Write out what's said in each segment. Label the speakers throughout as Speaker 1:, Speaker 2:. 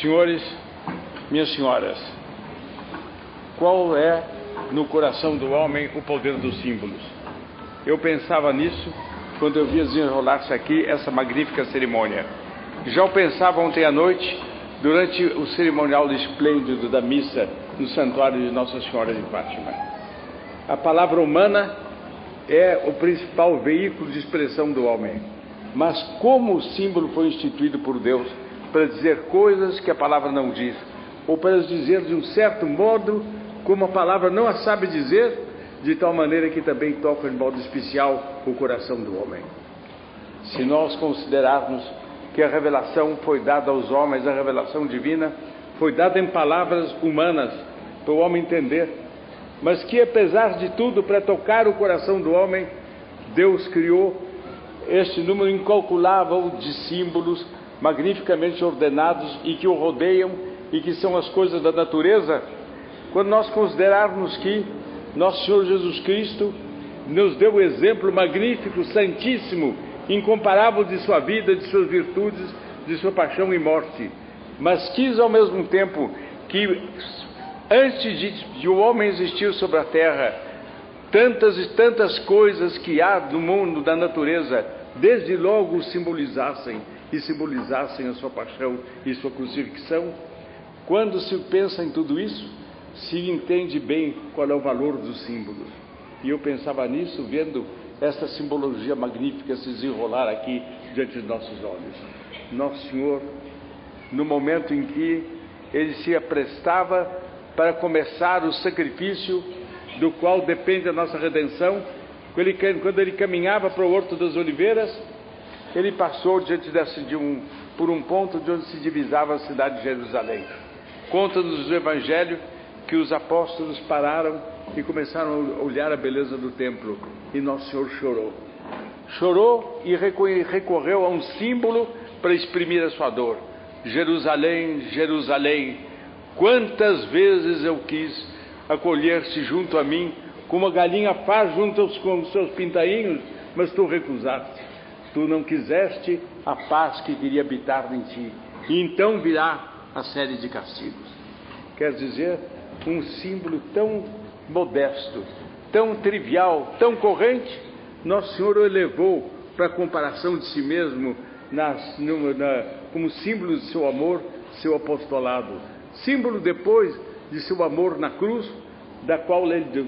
Speaker 1: Senhores, minhas senhoras, qual é no coração do homem o poder dos símbolos? Eu pensava nisso quando eu via desenrolar-se aqui essa magnífica cerimônia. Já o pensava ontem à noite, durante o cerimonial esplêndido da missa no santuário de Nossa Senhora de Fátima. A palavra humana é o principal veículo de expressão do homem, mas como o símbolo foi instituído por Deus para dizer coisas que a palavra não diz, ou para dizer de um certo modo como a palavra não a sabe dizer, de tal maneira que também toca de modo especial o coração do homem. Se nós considerarmos que a revelação foi dada aos homens, a revelação divina foi dada em palavras humanas para o homem entender, mas que apesar de tudo, para tocar o coração do homem, Deus criou este número incalculável de símbolos magnificamente ordenados e que o rodeiam e que são as coisas da natureza. Quando nós considerarmos que nosso Senhor Jesus Cristo nos deu o exemplo magnífico, santíssimo, incomparável de sua vida, de suas virtudes, de sua paixão e morte, mas quis ao mesmo tempo que antes de o homem existir sobre a terra, tantas e tantas coisas que há no mundo da natureza, desde logo o simbolizassem a sua paixão e sua crucifixão. Quando se pensa em tudo isso, se entende bem qual é o valor dos símbolos. E eu pensava nisso vendo essa simbologia magnífica se desenrolar aqui diante de nossos olhos. Nosso Senhor, no momento em que Ele se aprestava para começar o sacrifício do qual depende a nossa redenção, quando Ele caminhava para o Horto das Oliveiras, Ele passou por um ponto de onde se divisava a cidade de Jerusalém. Conta-nos o Evangelho que os apóstolos pararam e começaram a olhar a beleza do templo, e Nosso Senhor chorou e recorreu a um símbolo para exprimir a sua dor. Jerusalém, Jerusalém, quantas vezes eu quis acolher-se junto a mim, como a galinha faz junto com os seus pintainhos, mas tu recusaste. Tu não quiseste a paz que queria habitar em ti, e então virá a série de castigos. Quer dizer, um símbolo tão modesto, tão trivial, tão corrente, Nosso Senhor o elevou para a comparação de si mesmo como símbolo de seu amor, seu apostolado, símbolo depois de seu amor na cruz,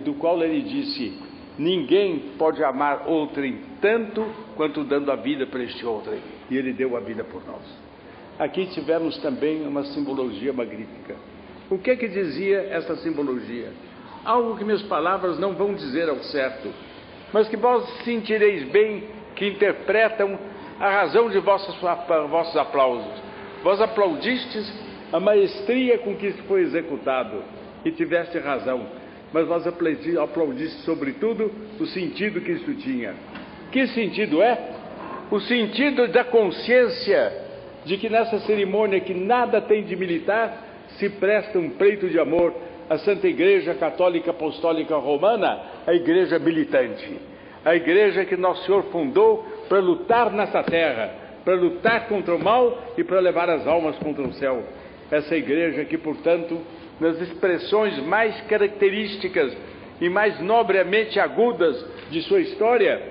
Speaker 1: do qual ele disse: ninguém pode amar outrem tanto quanto dando a vida para este outrem, e ele deu a vida por nós. Aqui tivemos também uma simbologia magnífica. O que dizia essa simbologia? Algo que minhas palavras não vão dizer ao certo, mas que vós sentireis bem, que interpretam a razão de vossos aplausos. Vós aplaudistes a maestria com que isso foi executado, e tiveste razão, mas vós aplaudistes sobretudo o sentido que isso tinha. Que sentido é? O sentido da consciência de que nessa cerimônia que nada tem de militar, se presta um pleito de amor à Santa Igreja Católica Apostólica Romana, a igreja militante, a igreja que Nosso Senhor fundou para lutar nessa terra, para lutar contra o mal e para levar as almas contra o céu. Essa igreja que, portanto, nas expressões mais características e mais nobremente agudas de sua história,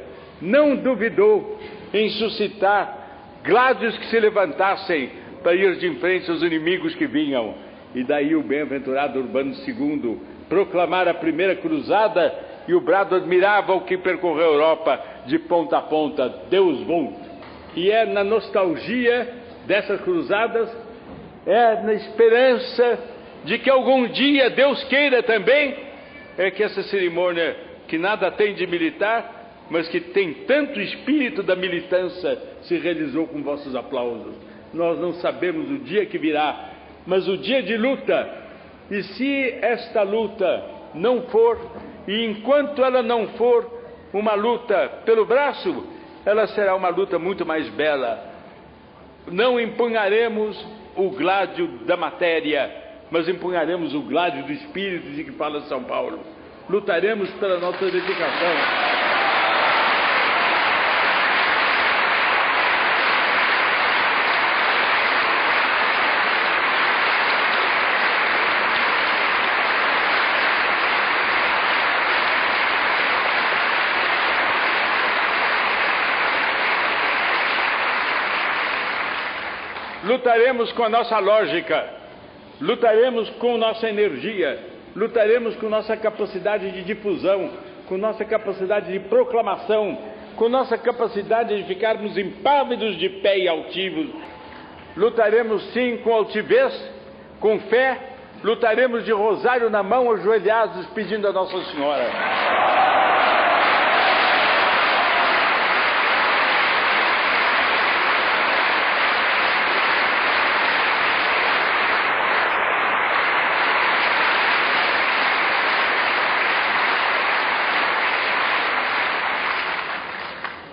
Speaker 1: não duvidou em suscitar gládios que se levantassem para ir de frente aos inimigos que vinham. E daí o bem-aventurado Urbano II proclamar a primeira cruzada e o brado admirável que percorreu a Europa de ponta a ponta: Deus vult. E é na nostalgia dessas cruzadas, é na esperança de que algum dia Deus queira também, é que essa cerimônia, que nada tem de militar, mas que tem tanto espírito da militância, se realizou com vossos aplausos. Nós não sabemos o dia que virá, mas o dia de luta, e se esta luta não for, e enquanto ela não for uma luta pelo braço, ela será uma luta muito mais bela. Não empunharemos o gládio da matéria, mas empunharemos o gládio do espírito de que fala São Paulo. Lutaremos pela nossa edificação. lutaremos com a nossa lógica, lutaremos com nossa energia, lutaremos com nossa capacidade de difusão, com nossa capacidade de proclamação, com nossa capacidade de ficarmos impávidos de pé e altivos. Lutaremos sim com altivez, com fé, lutaremos de rosário na mão, ajoelhados, pedindo a Nossa Senhora.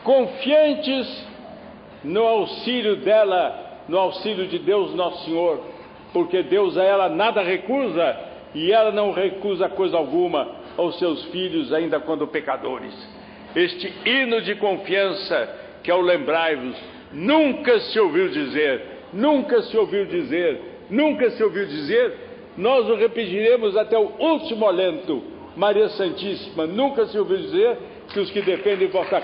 Speaker 1: Confiantes no auxílio dela, no auxílio de Deus Nosso Senhor, porque Deus a ela nada recusa, e ela não recusa coisa alguma aos seus filhos, ainda quando pecadores. Este hino de confiança, que ao lembrai-vos, nunca se ouviu dizer, nunca se ouviu dizer, nunca se ouviu dizer, nós o repetiremos até o último alento. Maria Santíssima, nunca se ouviu dizer que os que defendem vossa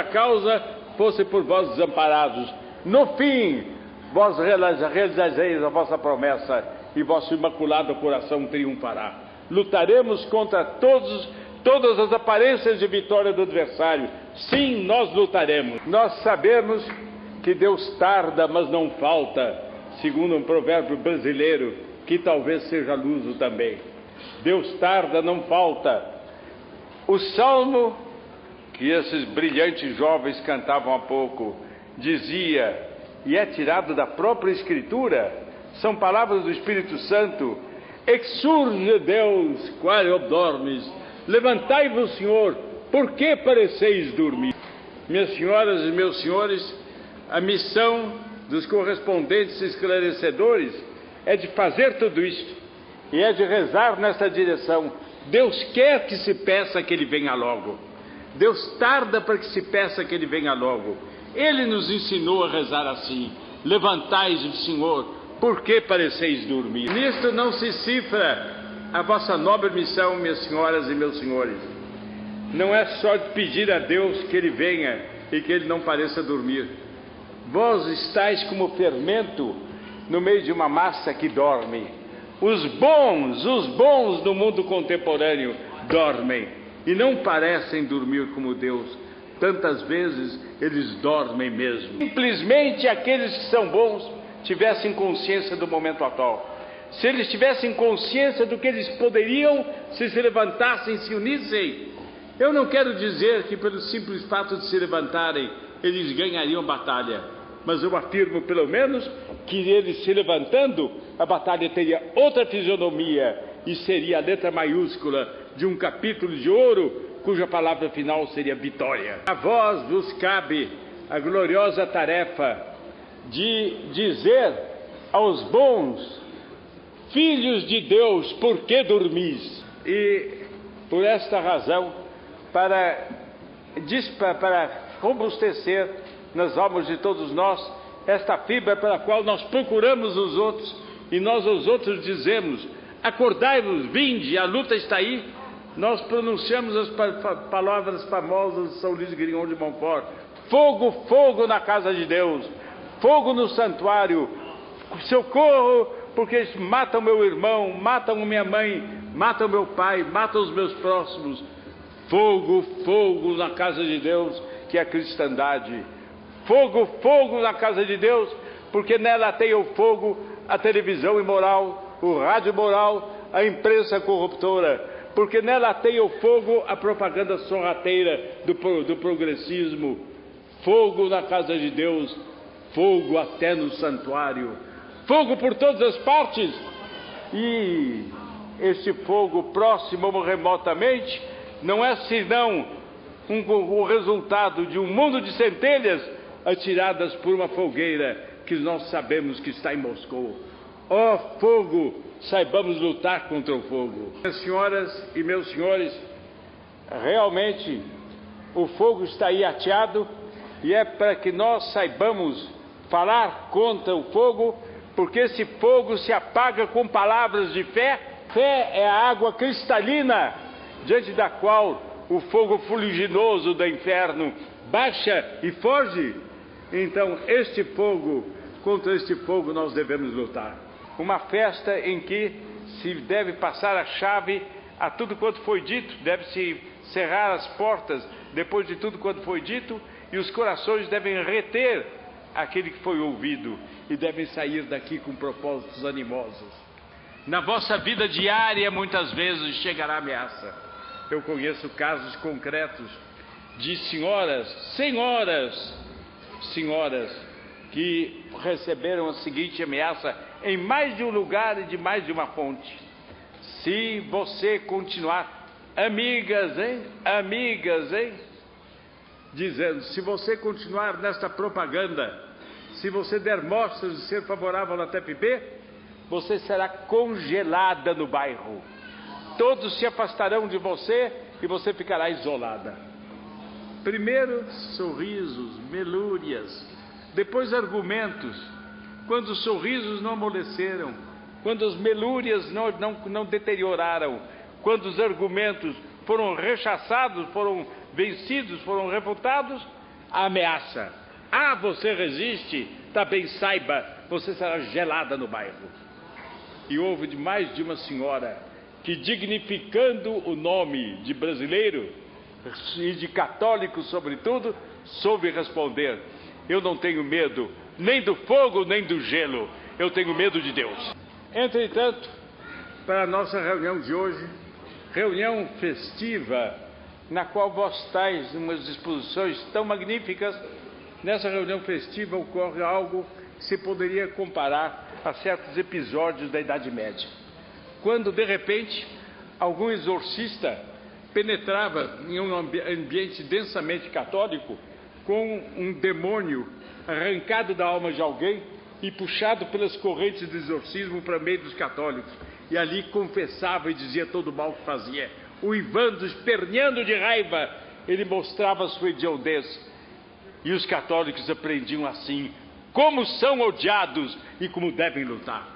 Speaker 1: causa fossem por vós desamparados. No fim, vós realizareis a vossa promessa e vosso imaculado coração triunfará. Lutaremos contra todas as aparências de vitória do adversário. Sim, nós lutaremos. Nós sabemos que Deus tarda, mas não falta, segundo um provérbio brasileiro, que talvez seja luso também. Deus tarda, não falta. O salmo que esses brilhantes jovens cantavam há pouco dizia, e é tirado da própria Escritura, são palavras do Espírito Santo: exsurge Deus, qual dormes, levantai-vos, Senhor, por que pareceis dormir? Minhas senhoras e meus senhores, a missão dos correspondentes esclarecedores é de fazer tudo isso, e é de rezar nessa direção. Deus quer que se peça que Ele venha logo. Deus tarda para que se peça que Ele venha logo. Ele nos ensinou a rezar assim: levantai-vos, Senhor, por que pareceis dormir? Nisto não se cifra a vossa nobre missão, minhas senhoras e meus senhores. Não é só de pedir a Deus que Ele venha e que Ele não pareça dormir. Vós estáis como fermento no meio de uma massa que dorme. Os bons do mundo contemporâneo dormem. E não parecem dormir como Deus. Tantas vezes eles dormem mesmo. Simplesmente aqueles que são bons tivessem consciência do momento atual. Se eles tivessem consciência do que eles poderiam se levantassem, se unissem. Eu não quero dizer que pelo simples fato de se levantarem eles ganhariam batalha. Mas eu afirmo pelo menos que eles se levantando, a batalha teria outra fisionomia e seria a letra maiúscula de um capítulo de ouro, cuja palavra final seria vitória. A vós vos cabe a gloriosa tarefa de dizer aos bons filhos de Deus, por que dormis? E por esta razão, para robustecer nas almas de todos nós esta fibra pela qual nós procuramos os outros, e nós aos outros dizemos: acordai-vos, vinde, a luta está aí. Nós pronunciamos as palavras famosas de São Luís Grignon de Montfort: fogo, fogo na casa de Deus, fogo no santuário, socorro, porque eles matam meu irmão, matam minha mãe, matam meu pai, matam os meus próximos. Fogo, fogo na casa de Deus, que é a cristandade. Fogo, fogo na casa de Deus, porque nela tem o fogo a televisão imoral, o rádio imoral, a imprensa corruptora. Porque nela tem o fogo a propaganda sorrateira do progressismo. Fogo na casa de Deus, fogo até no santuário, fogo por todas as partes. E este fogo, próximo ou remotamente, não é senão o resultado de um mundo de centelhas atiradas por uma fogueira que nós sabemos que está em Moscou. Ó fogo, saibamos lutar contra o fogo. Minhas senhoras e meus senhores, realmente o fogo está aí ateado, e é para que nós saibamos falar contra o fogo, porque esse fogo se apaga com palavras de fé. Fé é a água cristalina diante da qual o fogo fuliginoso do inferno baixa e foge. Então este fogo, contra este fogo nós devemos lutar. Uma festa em que se deve passar a chave a tudo quanto foi dito, deve-se cerrar as portas depois de tudo quanto foi dito, e os corações devem reter aquele que foi ouvido e devem sair daqui com propósitos animosos. Na vossa vida diária, muitas vezes chegará ameaça. Eu conheço casos concretos de senhoras que receberam a seguinte ameaça em mais de um lugar e de mais de uma fonte: se você continuar, amigas, dizendo, se você continuar nesta propaganda, se você der mostras de ser favorável à TPP, você será congelada no bairro. Todos se afastarão de você e você ficará isolada. Primeiro sorrisos, melúrias, depois argumentos. Quando os sorrisos não amoleceram, quando as melúrias não deterioraram, quando os argumentos foram rechaçados, foram vencidos, foram refutados, a ameaça. Você resiste? Tá bem, saiba, você será gelada no bairro. E houve de mais de uma senhora que, dignificando o nome de brasileiro e de católico sobretudo, soube responder: eu não tenho medo nem do fogo nem do gelo, eu tenho medo de Deus. Entretanto, para a nossa reunião de hoje, reunião festiva, na qual vós estáis em umas disposições tão magníficas, nessa reunião festiva ocorre algo que se poderia comparar a certos episódios da Idade Média, quando de repente algum exorcista penetrava em um ambiente densamente católico com um demônio arrancado da alma de alguém e puxado pelas correntes do exorcismo para meio dos católicos, e ali confessava e dizia todo o mal que fazia, uivando, esperneando de raiva, ele mostrava sua hediondez, e os católicos aprendiam assim como são odiados e como devem lutar.